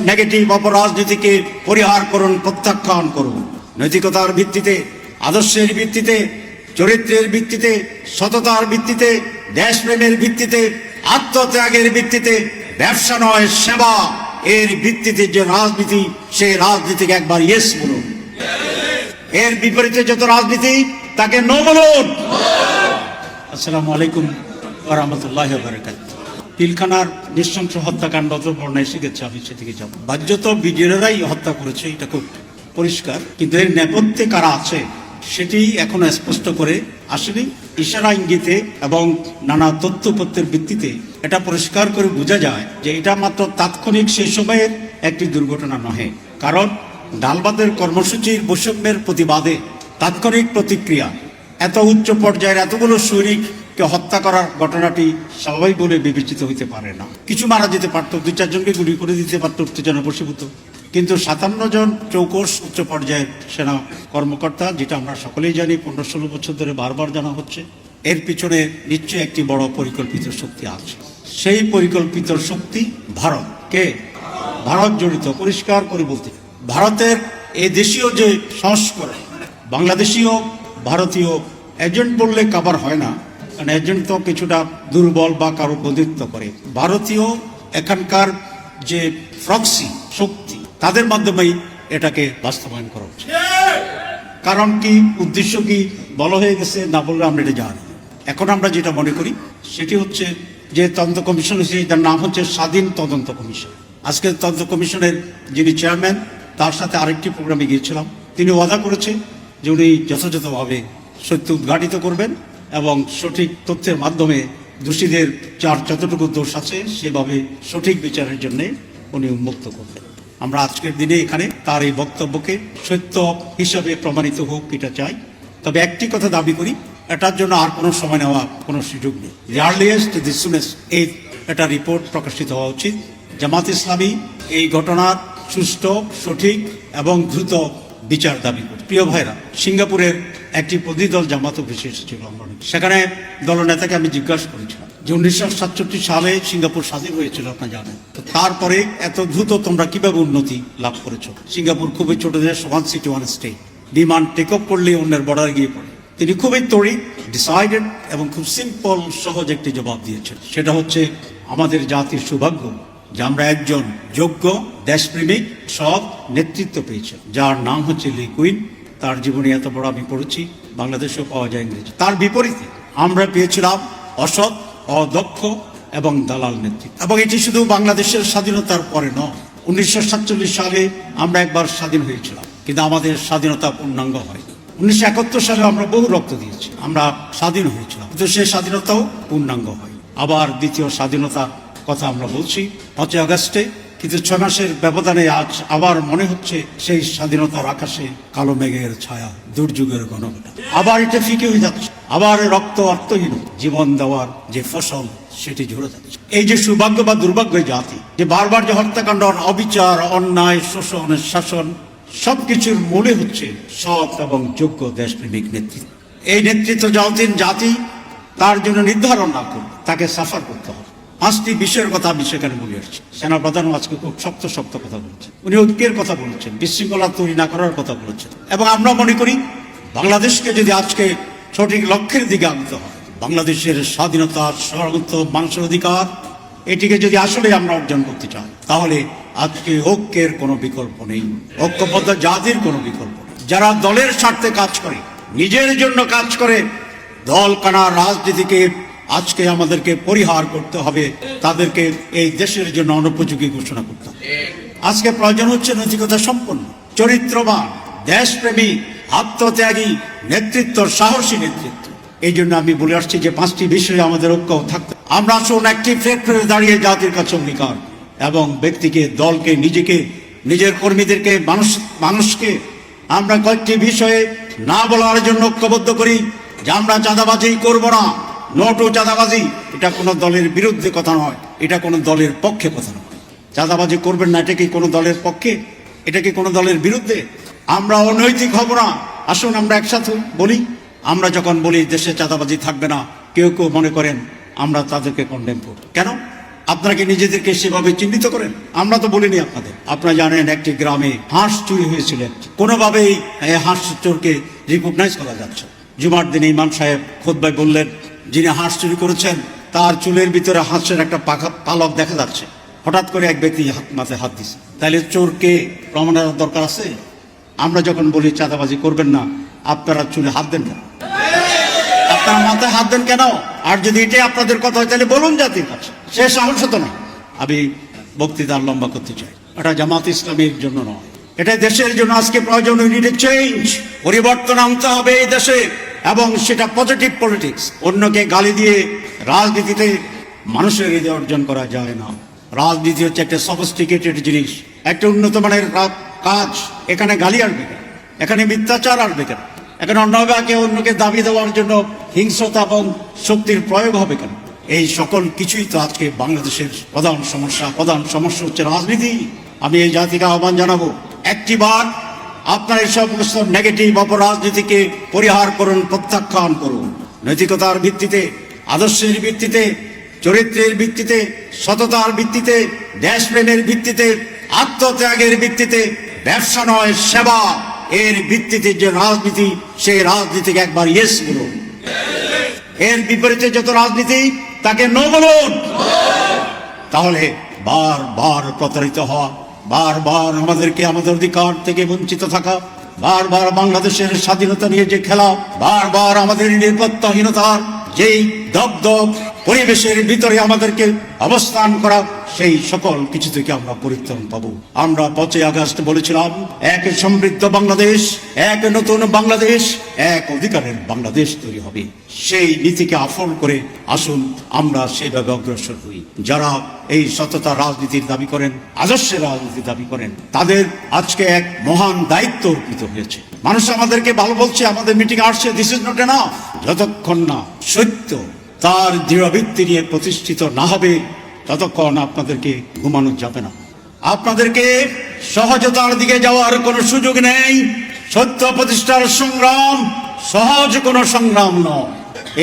Negative অপরাজনীতিকে পরিহার করুন, প্রত্যাখ্যান করুন। নৈতিকতার ভিত্তিতে, আদর্শের ভিত্তিতে, চরিত্রের ভিত্তিতে, সততার ভিত্তিতে, দেশপ্রেমের ভিত্তিতে, আত্মত্যাগের ভিত্তিতে, ব্যবসা নয় সেবা এর ভিত্তিতে যে রাজনীতি, সেই রাজনীতিকে একবার ইয়েস বলুন। এর বিপরীতে যত রাজনীতি তাকে নো বলুন। আসসালামু আলাইকুম ওয়া রাহমাতুল্লাহি ওয়া বারাকাতুহু। পিলখানার নৃশংস হত্যাকাণ্ড বর্ণায় এসে গেছে, আমি সেদিকে যাব। বাহ্যত বিজেরাই হত্যা করেছে, এটা খুব পরিষ্কার, কিন্তু এর নেপথ্যে কারা আছে সেটি এখনো স্পষ্ট করে আসেনি। ইশারা ইঙ্গিতে এবং নানা তথ্যপত্রের ভিত্তিতে এটা পরিষ্কার করে বোঝা যায় যে এটা মাত্র তাৎক্ষণিক সেই সময়ের একটি দুর্ঘটনা নহে। কারণ ডালবাদের কর্মসূচির বৈষম্যের প্রতিবাদে তাৎক্ষণিক প্রতিক্রিয়া, এত উচ্চ পর্যায়ের এতগুলো সৈনিককে হত্যা করার ঘটনাটি স্বাভাবিক বলে বিবেচিত হইতে পারে না। কিছু মারা যেতে পারতো, 2-4 জনকে গুলি করে দিতে পারতো উত্তেজনা বশীভূত, কিন্তু 57 জন চৌকস উচ্চ পর্যায়ের সেনা কর্মকর্তা, যেটা আমরা সকলেই জানি, 15-16 বছর ধরে বারবার জানা হচ্ছে, এর পিছনে নিশ্চয়ই একটি বড় পরিকল্পিত শক্তি আছে। সেই পরিকল্পিত শক্তি ভারত। কে? ভারত জড়িত। পরিষ্কার করে বলতে, ভারতের এই দেশীয় যে সংস্করণ, বাংলাদেশীয় ভারতীয় এজেন্ট বললে কাবার হয় না, কারণ এজেন্ট তো কিছুটা দুর্বল বা কারো বন্দিত্ব করে। ভারতীয় এখানকার যে প্রক্সি শক্তি, তাদের মাধ্যমেই এটাকে বাস্তবায়ন করা হচ্ছে। কারণ কি, উদ্দেশ্য কি বলা হয়ে গেছে, না বললে আমরা এটা জানি। এখন আমরা যেটা মনে করি সেটি হচ্ছে যে তদন্ত কমিশন হচ্ছে, যার নাম হচ্ছে স্বাধীন তদন্ত কমিশন। আজকে তদন্ত কমিশনের যিনি চেয়ারম্যান, তার সাথে আরেকটি প্রোগ্রামে গিয়েছিলাম। তিনি ওয়াদা করেছেন যে উনি যথাযথভাবে সত্য উদ্ঘাটিত করবেন এবং সঠিক তথ্যের মাধ্যমে দোষীদের যার যতটুকু দোষ আছে সেভাবে সঠিক বিচারের জন্য উনি উন্মুক্ত করবেন। আমরা আজকের দিনে এখানে তার এই বক্তব্যকে সত্য হিসাবে প্রমাণিত হোক, এটা চাই। তবে একটি কথা দাবি করি, এটার জন্য আর কোনো সময় নেওয়া কোনো সুযোগ নেই। দি আর্লিয়েস্ট দি সুনেস্ট এটা রিপোর্ট প্রকাশিত হওয়া উচিত। জামাত ইসলামী এই ঘটনার সুষ্ঠু, সঠিক এবং দ্রুত বিচার দাবি করে। প্রিয় ভাইরা, সিঙ্গাপুরের একটি প্রতিদল জামাত অফিসে এসেছিল। সেখানে দলনেতাকে আমি জিজ্ঞাসা করেছিলাম যে 1967 সালে সিঙ্গাপুর স্বাধীন হয়েছিল, আপনারা জানেন, তো তারপরে এত দ্রুত তোমরা কিভাবে উন্নতি লাভ করেছো? সিঙ্গাপুর খুবই ছোট দেশ, 1 সিটি 1 স্টেট, বিমান টেক অফ করলে অন্যের বর্ডারে গিয়ে পড়ে। তিনি খুবই তড়িৎ, ডিসাইডেড এবং খুব সিম্পল সহজ একটি জবাব দিয়েছেন। সেটা হচ্ছে, আমাদের জাতির সৌভাগ্য যে আমরা একজন যোগ্য দেশপ্রেমিক সৎ নেতৃত্ব পেয়েছেন, যার নাম হচ্ছে লি কুইন। তার জীবনে এত বড় আমি পড়েছি, বাংলাদেশেও পাওয়া যায় ইংরেজি। তার বিপরীতে আমরা পেয়েছিলাম অসৎ, অদক্ষ এবং দালাল নেতৃত্ব। এবং এটি শুধু বাংলাদেশের স্বাধীনতার পরে নয়, 1947 সালে আমরা একবার স্বাধীন হয়েছিলাম, কিন্তু আমাদের স্বাধীনতা পূর্ণাঙ্গ হয়নি। 1971 সালে আমরা বহু রক্ত দিয়েছি, আমরা স্বাধীন হয়েছিলাম, কিন্তু সেই স্বাধীনতাও পূর্ণাঙ্গ হয়নি। আবার দ্বিতীয় স্বাধীনতার কথা আমরা বলছি 5 আগস্টে, কিন্তু 6 মাসের ব্যবধানে আজ আবার মনে হচ্ছে সেই স্বাধীনতার আকাশে কালো মেঘের ছায়া, দুর্যোগের ঘনঘটা। আবার এটা ফিকে হয়ে যাচ্ছে, আবার রক্ত অর্থহীন জীবন দেওয়ার যে ফসল সেটি ঝরে যাচ্ছে। এই যে সৌভাগ্য বা দুর্ভাগ্য জাতি, যে বারবার যে হত্যাকাণ্ড, অবিচার, অন্যায়, শোষণ, শাসন, সবকিছুর মূলে হচ্ছে সৎ এবং যোগ্য দেশপ্রেমিক নেতৃত্ব। এই নেতৃত্ব যতদিন জাতি তার জন্য নির্ধারণ না করবে, তাকে সাফার করতে হবে। 5টি বিষয়ের কথা আমি সেখানে বলে আসছি। সেনাপ্রধানও আজকে খুব শক্ত শক্ত কথা বলছেন, উনি ঐক্যের কথা বলেছেন, বিশৃঙ্খলা তৈরি না করার কথা বলেছেন। এবং আমরা মনে করি বাংলাদেশকে যদি আজকে সঠিক লক্ষ্যের দিকে আনতে হয়, বাংলাদেশের স্বাধীনতা, সার্বভৌমত্ব, মানুষের অধিকার, এটিকে যদি আসলে আমরা অর্জন করতে চাই, তাহলে আজকে ঐক্যের কোনো বিকল্প নেই, ঐক্যবদ্ধ জাতির কোনো বিকল্প নেই। যারা দলের স্বার্থে কাজ করে, নিজের জন্য কাজ করে, দল কানা রাজনীতিকে আজকে আমাদেরকে পরিহার করতে হবে, তাদেরকে এই দেশের জন্য অনুপযোগী ঘোষণা করতে হবে। আজকে প্রয়োজন হচ্ছে নৈতিকতা সম্পন্ন, চরিত্রবান, দেশপ্রেমী, আত্মত্যাগী নেতৃত্ব, সাহসী নেতৃত্ব। এই জন্য আমি বলে আসছি যে 5টি বিষয়ে আমাদের ঐক্য থাকতে। আমরা আসুন একটি প্ল্যাটফর্মে দাঁড়িয়ে জাতির কাছে অঙ্গীকার এবং ব্যক্তিকে, দলকে, নিজেকে, নিজের কর্মীদেরকে, মানুষকে আমরা কয়েকটি বিষয়ে না বলার জন্য ঐক্যবদ্ধ করি যে আমরা চাঁদাবাজি করব না। নোটু চাঁদাবাজি, এটা কোনো দলের বিরুদ্ধে কথা নয়, এটা কোনো দলের পক্ষে কথা নয়। চাঁদাবাজি করবেন না, এটা কি কোনো দলের পক্ষে? এটা কি কোনো দলের বিরুদ্ধে? আমরা অনৈতিক হব না। আসুন আমরা একসাথে বলি। আমরা যখন বলি দেশে চাঁদাবাজি থাকবে না, কেউ কেউ মনে করেন আমরা তাদেরকে কন্ডেম করব। কেন? আপনারা কি নিজেদেরকে সেভাবে চিহ্নিত করেন? আমরা তো বলিনি আপনাদের। আপনারা জানেন একটি গ্রামে হাঁস চুরি হয়েছিল, কোনোভাবেই এই হাঁস চোরকে রিকগনাইজ করা যাচ্ছে। জুমার দিনে ইমাম সাহেব খুতবায় বললেন, যিনি হাঁস চুরি করেছেন তার চুলের ভিতরে হাঁসের একটা পালক দেখা যাচ্ছে। হঠাৎ করে এক ব্যক্তি মাথায় হাত দিছে। তাহলে চোরকে প্রমাণের দরকার আছে? আমরা যখন বলি চাঁদাবাজি করবেন না, আপনারা চুলে হাত দেন কেন? আপনারা মাথায় হাত দেন কেন? আর যদি এটাই আপনাদের কথা হয় তাহলে বলুন জাতির কাছে। সে সাহস তো না। আমি বক্তৃতা লম্বা করতে চাই। এটা জামাত ইসলামের জন্য নয়, এটা দেশের জন্য আজকে প্রয়োজন। চেঞ্জ, পরিবর্তন আনতে হবে এই দেশে, এবং সেটা পজিটিভ পলিটিক্স। অন্যকে গালি দিয়ে রাজনীতিতে মানুষের হৃদয় অর্জন করা যায় না। রাজনীতি হচ্ছে একটা সফিস্টিকেটেড জিনিস, একটা উন্নত মানের কাজ। এখানে গালি আসবে কেন? এখানে মিথ্যাচার আসবে কেন? এখানে অন্যকে দাবি দেওয়ার জন্য হিংস্রতা এবং শক্তির প্রয়োগ হবে কেন? এই সকল কিছুই তো আজকে বাংলাদেশের প্রধান সমস্যা হচ্ছে রাজনীতি। আমি এই জাতিকে আহ্বান জানাবো, একটিবার আপনার এই সমস্ত নেগেটিভ অপরাজনীতিকে পরিহার করুন, প্রত্যাখ্যান করুন। নৈতিকতার ভিত্তিতে, আদর্শের ভিত্তিতে, চরিত্রের ভিত্তিতে, সততার ভিত্তিতে, দেশপ্রেমের ভিত্তিতে, আত্মত্যাগের ভিত্তিতে, ব্যবসা নয় সেবা, এর ভিত্তিতে যে রাজনীতি, সেই রাজনীতিকে একবার ইয়েস বলুন। এর বিপরীতে যত রাজনীতি তাকে নো বলুন। তাহলে বারবার প্রতারিত হওয়া, বারবার আমাদেরকে আমাদের অধিকার থেকে বঞ্চিত থাকা, বারবার বাংলাদেশের স্বাধীনতা নিয়ে যে খেলা, বারবার আমাদের নিরাপত্তাহীনতার যেই দগ্ধ পরিবেশের ভিতরে আমাদেরকে অবস্থান করা, সেই সকল কিছু থেকে আমরা পরিত্রাণ পাবো। আমরা 5 আগস্ট বলেছিলাম, এক সমৃদ্ধ বাংলাদেশ, এক নতুন বাংলাদেশ, এক অধিকারের বাংলাদেশ তৈরি হবে। সেই নীতিকে আফল করে আসুন আমরা সেভাবে অগ্রসর হই। যারা এই সততা রাজনীতির দাবি করেন, আদর্শের রাজনীতির দাবি করেন, তাদের আজকে এক মহান দায়িত্ব অর্পিত হয়েছে। মানুষ আমাদেরকে ভালো বলছে, আমাদের মিটিং আসছে, দিস ইজ নট এনাফ। যতক্ষণ না সত্য তার দৃঢ় ভিত্তি নিয়ে প্রতিষ্ঠিত না হবে, ততক্ষণ আপনাদেরকে ঘুমানো যাবে না। আপনাদেরকে সহজতার দিকে যাওয়ার কোনো সুযোগ নেই। সত্য প্রতিষ্ঠার সংগ্রাম সহজ কোনো সংগ্রাম নয়।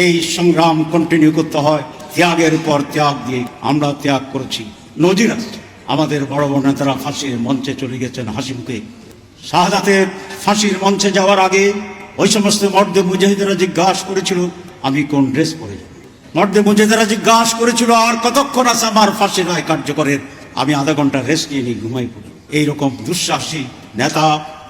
এই সংগ্রাম কন্টিনিউ করতে হয় ত্যাগের পর ত্যাগ দিয়ে। আমরা ত্যাগ করেছি, নজির আছে। আমাদের বড় বড় নেতারা ফাঁসির মঞ্চে চলে গেছেন হাসি মুখে। শাহাদাতের ফাঁসির মঞ্চে যাওয়ার আগে ওই সমস্ত মর্দে মুজাহিদেরা জিজ্ঞাসা করেছিল, আমি কোন ড্রেস পরে যাব? মর্দে মুজাহিদেরা জিজ্ঞাসা করেছিল, আর কতক্ষণ আছে আমার ফাঁসির রায় কার্যকরের? আমি আধা ঘন্টা রেস্ট নিয়ে নিই, ঘুমাই পড়ি। এইরকম দুঃসাহসী নেতা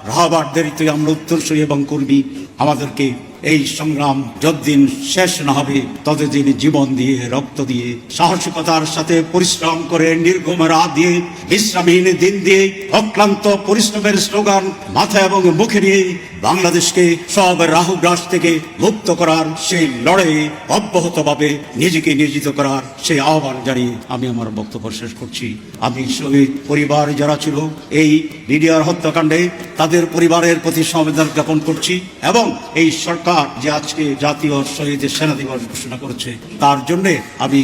রাহাবারদের আমরা উত্তরসূরি এবং কর্মী। আমাদেরকে এই সংগ্রাম যতদিন শেষ না হবে ততদিন জীবন দিয়ে, রক্ত দিয়ে, সাহসিকতার সাথে পরিশ্রম করে, নির্ঘুম রাত দিয়ে, বিশ্রামহীন দিন দিয়ে, অক্লান্ত পরিশ্রমের স্লোগান মাথায় এবং মুখে নিয়ে বাংলাদেশকে সব রাহুগ্রাস থেকে মুক্ত করার সেই লড়াই অব্যাহতভাবে নিজেকে নিয়োজিত করার সেই আহ্বান জানিয়ে আমি আমার বক্তব্য শেষ করছি। আমি শহীদ পরিবার যারা ছিল এই বিডিআর হত্যাকাণ্ডে, তাদের পরিবারের প্রতি সমবেদনা জ্ঞাপন করছি, এবং এই সরকার যে আজকে জাতীয় শহীদ সেনা দিবস ঘোষণা করেছে তার জন্য আমি